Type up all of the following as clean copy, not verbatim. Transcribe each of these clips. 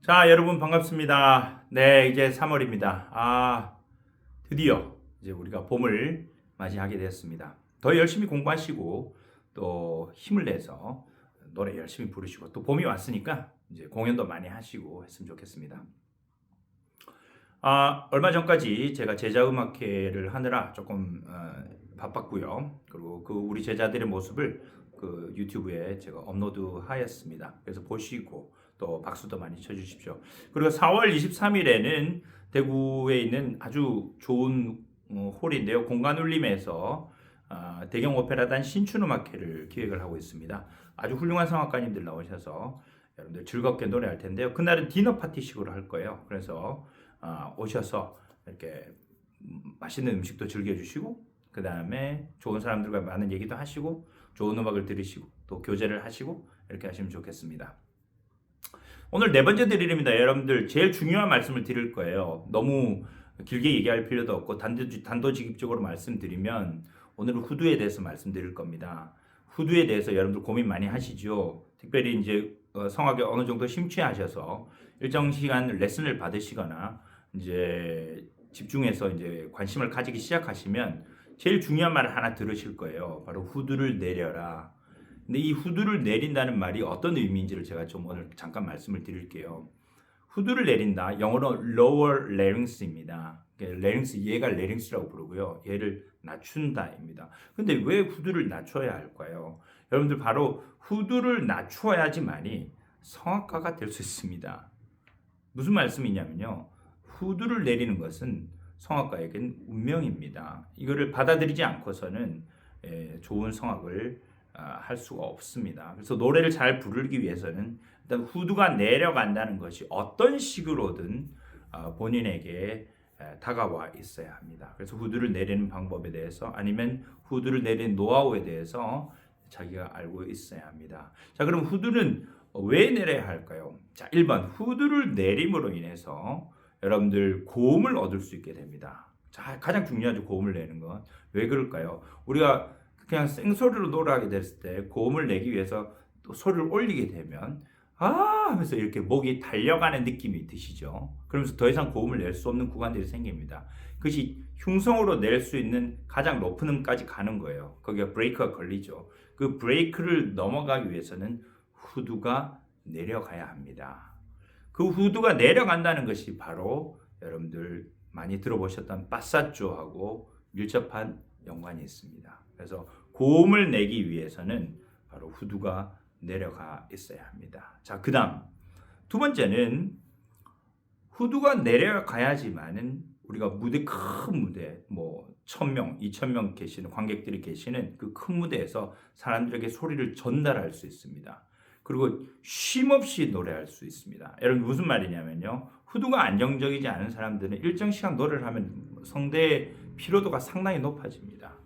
자, 여러분 반갑습니다. 네, 이제 3월입니다. 드디어 이제 우리가 봄을 맞이하게 되었습니다. 더 열심히 공부하시고 또 힘을 내서 노래 열심히 부르시고 또 봄이 왔으니까 이제 공연도 많이 하시고 했으면 좋겠습니다. 얼마 전까지 제가 제자음악회를 하느라 조금 바빴고요. 그리고 그 우리 제자들의 모습을 그 유튜브에 제가 업로드하였습니다. 그래서 보시고 또 박수도 많이 쳐주십시오. 그리고 4월 23일에는 대구에 있는 아주 좋은 홀인데요. 공간울림에서 대경 오페라단 신춘음악회를 기획을 하고 있습니다. 아주 훌륭한 성악가님들 나오셔서 여러분들 즐겁게 노래할 텐데요. 그날은 디너 파티식으로 할 거예요. 그래서 오셔서 이렇게 맛있는 음식도 즐겨주시고 그 다음에 좋은 사람들과 많은 얘기도 하시고 좋은 음악을 들으시고 또 교제를 하시고 이렇게 하시면 좋겠습니다. 오늘 네 번째 드릴입니다. 여러분들 제일 중요한 말씀을 드릴 거예요. 너무 길게 얘기할 필요도 없고 단도직입적으로 말씀드리면 오늘은 후두에 대해서 말씀드릴 겁니다. 후두에 대해서 여러분들 고민 많이 하시죠. 특별히 이제 성악에 어느 정도 심취하셔서 일정 시간 레슨을 받으시거나 이제 집중해서 이제 관심을 가지기 시작하시면 제일 중요한 말을 하나 들으실 거예요. 바로 후두를 내려라. 근데 이 후두를 내린다는 말이 어떤 의미인지를 제가 좀 오늘 잠깐 말씀을 드릴게요. 후두를 내린다. 영어로 lower larynx입니다. larynx, 얘가 larynx라고 부르고요. 얘를 낮춘다입니다. 근데 왜 후두를 낮춰야 할까요? 여러분들 바로 후두를 낮춰야지만이 성악가가 될 수 있습니다. 무슨 말씀이냐면요. 후두를 내리는 것은 성악가에겐 운명입니다. 이거를 받아들이지 않고서는 좋은 성악을 할 수가 없습니다. 그래서 노래를 잘 부르기 위해서는 일단 후두가 내려간다는 것이 어떤 식으로든 본인에게 다가와 있어야 합니다. 그래서 후두를 내리는 방법에 대해서 아니면 후두를 내리는 노하우에 대해서 자기가 알고 있어야 합니다. 자, 그럼 후두는 왜 내려야 할까요? 자, 1번 후두를 내림으로 인해서 여러분들 고음을 얻을 수 있게 됩니다. 자, 가장 중요하죠. 고음을 내는 건. 왜 그럴까요? 우리가 그냥 생소리로 노래하게 됐을 때 고음을 내기 위해서 또 소리를 올리게 되면 하면서 이렇게 목이 달려가는 느낌이 드시죠. 그러면서 더 이상 고음을 낼 수 없는 구간들이 생깁니다. 그것이 흉성으로 낼 수 있는 가장 높은 음까지 가는 거예요. 거기가 브레이크가 걸리죠. 그 브레이크를 넘어가기 위해서는 후두가 내려가야 합니다. 그 후두가 내려간다는 것이 바로 여러분들 많이 들어보셨던 파사조하고 밀접한 연관이 있습니다. 그래서 고음을 내기 위해서는 바로 후두가 내려가 있어야 합니다. 자, 그 다음 두 번째는 후두가 내려가야지만은 우리가 무대, 큰 무대, 뭐 1000명, 2000명 계시는 관객들이 계시는 그 큰 무대에서 사람들에게 소리를 전달할 수 있습니다. 그리고 쉼없이 노래할 수 있습니다. 여러분 무슨 말이냐면요. 후두가 안정적이지 않은 사람들은 일정 시간 노래를 하면 성대의 피로도가 상당히 높아집니다.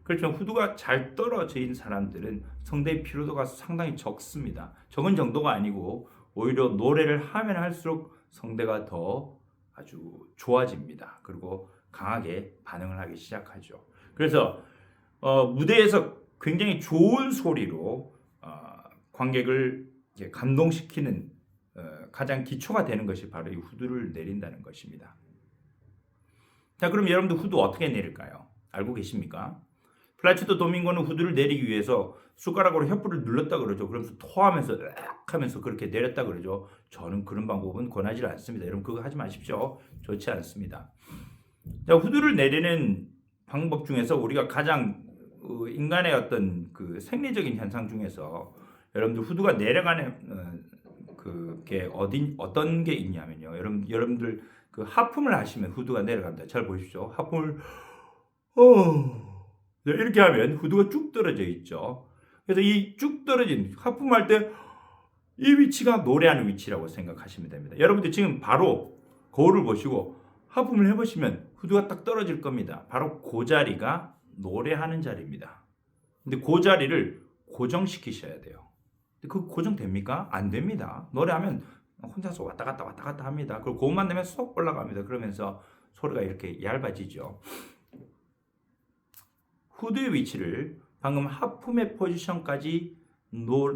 그렇지만 후두가 잘 떨어져 있는 사람들은 성대의 피로도가 상당히 적습니다. 적은 정도가 아니고 오히려 노래를 하면 할수록 성대가 더 아주 좋아집니다. 그리고 강하게 반응을 하기 시작하죠. 그래서 무대에서 굉장히 좋은 소리로 관객을 감동시키는 가장 기초가 되는 것이 바로 이 후두를 내린다는 것입니다. 자, 그럼 여러분들 후두 어떻게 내릴까요? 알고 계십니까? 플라치도 도밍고는 후두를 내리기 위해서 숟가락으로 혀부를 눌렀다 그러죠. 그러면서 토하면서 으악 하면서 그렇게 내렸다 그러죠. 저는 그런 방법은 권하지 않습니다. 여러분 그거 하지 마십시오. 좋지 않습니다. 자, 후두를 내리는 방법 중에서 우리가 가장 인간의 어떤 그 생리적인 현상 중에서 여러분들 후두가 내려가는 그게 어떤 게 있냐면요. 여러분들 그 하품을 하시면 후두가 내려갑니다. 잘 보십시오. 하품을 이렇게 하면 후두가 쭉 떨어져 있죠. 그래서 이 쭉 떨어진 하품할 때 이 위치가 노래하는 위치라고 생각하시면 됩니다. 여러분들 지금 바로 거울을 보시고 하품을 해보시면 후두가 딱 떨어질 겁니다. 바로 그 자리가 노래하는 자리입니다. 근데 그 자리를 고정시키셔야 돼요. 그 고정됩니까? 안 됩니다. 노래하면 혼자서 왔다 갔다 합니다. 그리고 고음만 내면 쏙 올라갑니다. 그러면서 소리가 이렇게 얇아지죠. 후두의 위치를 방금 하품의 포지션까지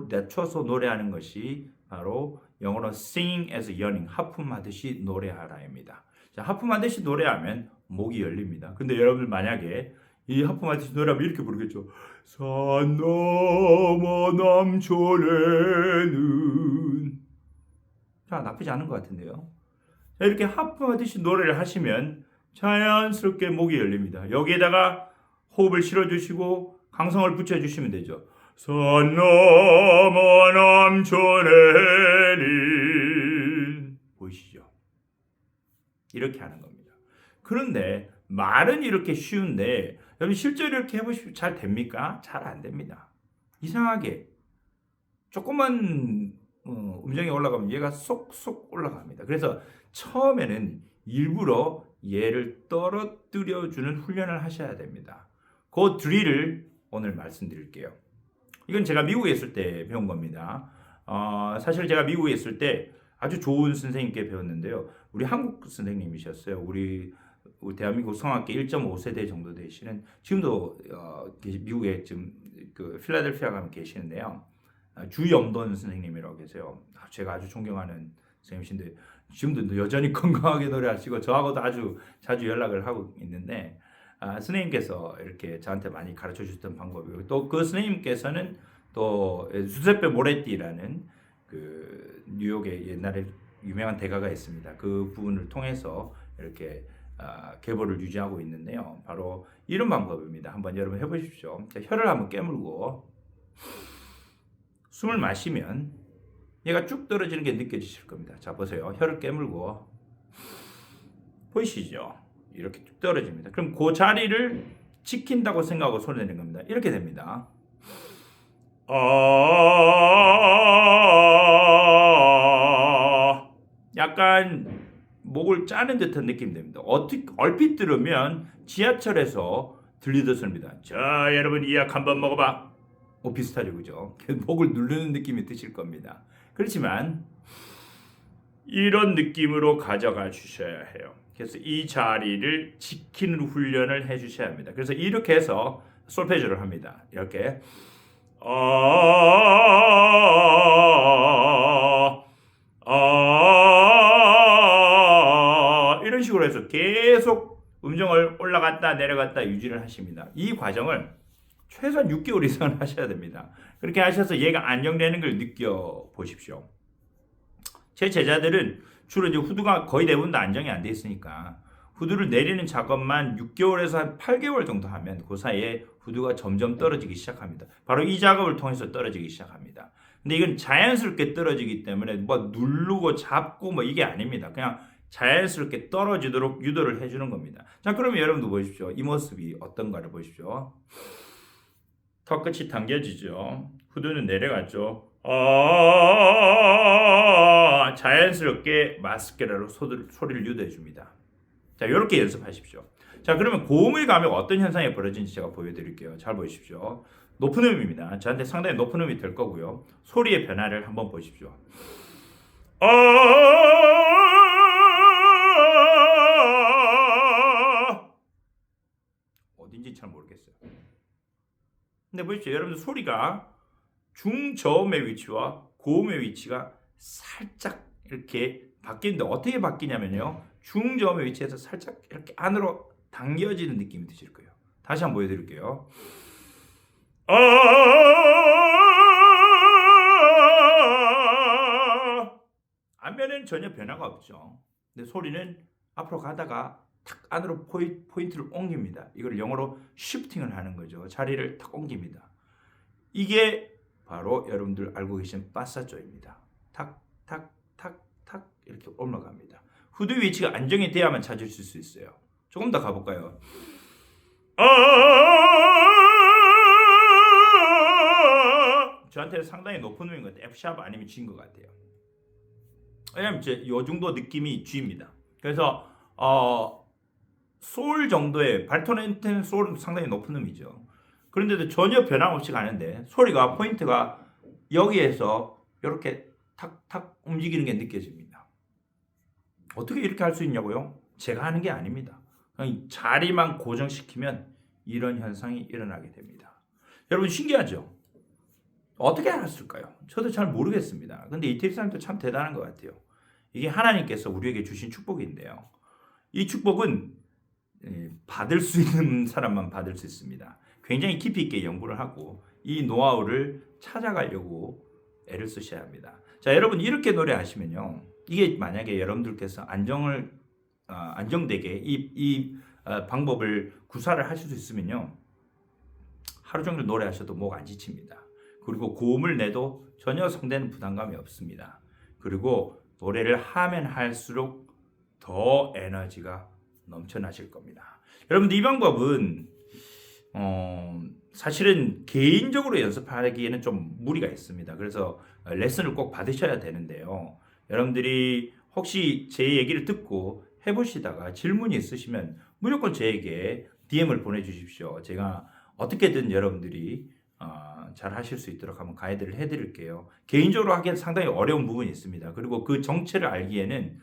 낮춰서 노래하는 것이 바로 영어로 sing as yearning, 하품하듯이 노래하라입니다. 자, 하품하듯이 노래하면 목이 열립니다. 근데 여러분들 만약에 이 하품하듯이 노래하면 이렇게 부르겠죠. 산 넘어 남촌에는. 자, 나쁘지 않은 것 같은데요. 자, 이렇게 하품하듯이 노래를 하시면 자연스럽게 목이 열립니다. 여기에다가 호흡을 실어주시고 강성을 붙여주시면 되죠. 산 넘어 남촌에는. 보이시죠? 이렇게 하는 겁니다. 그런데 말은 이렇게 쉬운데 여러분 실제로 이렇게 해보시면 잘 됩니까? 잘 안 됩니다. 이상하게 조금만 음정이 올라가면 얘가 쏙쏙 올라갑니다. 그래서 처음에는 일부러 얘를 떨어뜨려주는 훈련을 하셔야 됩니다. 그 드릴을 오늘 말씀드릴게요. 이건 제가 미국에 있을 때 배운 겁니다. 사실 제가 미국에 있을 때 아주 좋은 선생님께 배웠는데요. 우리 한국 선생님이셨어요. 우리 대한민국 성악계 1.5세대 정도 되시는, 지금도 미국에 지금 그 필라델피아 가면 계시는데요. 주염돈 선생님이라고 계세요. 제가 아주 존경하는 선생님이신데 지금도 여전히 건강하게 노래하시고 저하고도 아주 자주 연락을 하고 있는데, 선생님께서 이렇게 저한테 많이 가르쳐 주셨던 방법이고, 또 그 선생님께서는 또 주세페 모레띠라는 그 뉴욕에 옛날에 유명한 대가가 있습니다. 그 부분을 통해서 이렇게 계보를 유지하고 있는데요. 바로 이런 방법입니다. 한번 여러분 해보십시오. 자, 혀를 한번 깨물고 숨을 마시면 얘가 쭉 떨어지는 게 느껴지실 겁니다. 자, 보세요. 혀를 깨물고 보이시죠? 이렇게 쭉 떨어집니다. 그럼 그 자리를 지킨다고 생각하고 손을 내는 겁니다. 이렇게 됩니다. 약간 목을 짜는 듯한 느낌이 됩니다. 얼핏 들으면 지하철에서 들리던 소리입니다. 자, 여러분 이 약 한번 먹어봐. 비슷하죠, 그죠? 목을 누르는 느낌이 드실 겁니다. 그렇지만 이런 느낌으로 가져가 주셔야 해요. 그래서 이 자리를 지키는 훈련을 해주셔야 합니다. 그래서 이렇게 해서 솔페지오를 합니다. 이렇게 이런 식으로 해서 계속 음정을 올라갔다 내려갔다 유지를 하십니다. 이 과정을 최소한 6개월 이상은 하셔야 됩니다. 그렇게 하셔서 얘가 안정되는 걸 느껴보십시오. 제 제자들은 주로 이제 후두가 거의 대부분 다 안정이 안 돼 있으니까 후두를 내리는 작업만 6개월에서 한 8개월 정도 하면 그 사이에 후두가 점점 떨어지기 시작합니다. 바로 이 작업을 통해서 떨어지기 시작합니다. 근데 이건 자연스럽게 떨어지기 때문에 뭐 누르고 잡고 뭐 이게 아닙니다. 그냥 자연스럽게 떨어지도록 유도를 해주는 겁니다. 자, 그러면 여러분도 보십시오. 이 모습이 어떤가를 보십시오. 턱끝이 당겨지죠. 후두는 내려갔죠. 자연스럽게 마스케라로 소리를 유도해 줍니다. 자, 이렇게 연습하십시오. 자, 그러면 고음의 감염 어떤 현상이 벌어지는지 제가 보여드릴게요. 잘 보십시오. 높은 음입니다. 저한테 상당히 높은 음이 될 거고요. 소리의 변화를 한번 보십시오. 어딘지 잘 모르겠어요. 근데 보십시오. 여러분들 소리가 중저음의 위치와 고음의 위치가 살짝 이렇게 바뀌는데 어떻게 바뀌냐면요. 중저음의 위치에서 살짝 이렇게 안으로 당겨지는 느낌이 드실 거예요. 다시 한번 보여드릴게요. 안면은 전혀 변화가 없죠. 근데 소리는 앞으로 가다가 탁 안으로 포인트를 옮깁니다. 이걸 영어로 쉬프팅을 하는 거죠. 자리를 탁 옮깁니다. 이게 바로 여러분들 알고 계신 파사조입니다. 탁, 탁, 탁, 탁 이렇게 올라갑니다. 후두 위치가 안정이 돼야만 찾으실 수 있어요. 조금 더 가볼까요? 저한테는 상당히 높은 음인 것 같아요. F샵 아니면 G인 것 같아요. 왜냐면 이제 이 정도 느낌이 G입니다. 그래서 소울 정도의 바리톤한테는 소울은 상당히 높은 음이죠. 그런데도 전혀 변함없이 가는데 소리가 포인트가 여기에서 이렇게 탁탁 움직이는 게 느껴집니다. 어떻게 이렇게 할 수 있냐고요? 제가 하는 게 아닙니다. 그냥 자리만 고정시키면 이런 현상이 일어나게 됩니다. 여러분 신기하죠? 어떻게 알았을까요? 저도 잘 모르겠습니다. 근데 이태리 사람도 참 대단한 것 같아요. 이게 하나님께서 우리에게 주신 축복인데요. 이 축복은 받을 수 있는 사람만 받을 수 있습니다. 굉장히 깊이 있게 연구를 하고 이 노하우를 찾아가려고 애를 쓰셔야 합니다. 자, 여러분 이렇게 노래하시면요. 이게 만약에 여러분들께서 안정되게 이 방법을 구사를 하실 수 있으면요. 하루 종일 노래하셔도 목 안 지칩니다. 그리고 고음을 내도 전혀 성대는 부담감이 없습니다. 그리고 노래를 하면 할수록 더 에너지가 넘쳐나실 겁니다. 여러분들 이 방법은 사실은 개인적으로 연습하기에는 좀 무리가 있습니다. 그래서 레슨을 꼭 받으셔야 되는데요. 여러분들이 혹시 제 얘기를 듣고 해보시다가 질문이 있으시면 무조건 저에게 DM을 보내주십시오. 제가 어떻게든 여러분들이 잘 하실 수 있도록 한번 가이드를 해드릴게요. 개인적으로 하기엔 상당히 어려운 부분이 있습니다. 그리고 그 정체를 알기에는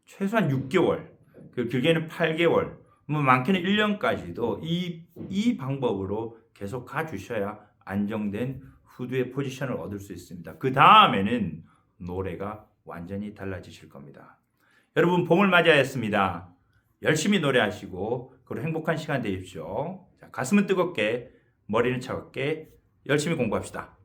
최소한 6개월, 그 길게는 8개월, 뭐 많게는 1년까지도 이 방법으로 계속 가주셔야 안정된 후두의 포지션을 얻을 수 있습니다. 그 다음에는 노래가 완전히 달라지실 겁니다. 여러분 봄을 맞이하였습니다. 열심히 노래하시고 그리고 행복한 시간 되십시오. 자, 가슴은 뜨겁게 머리는 차갑게 열심히 공부합시다.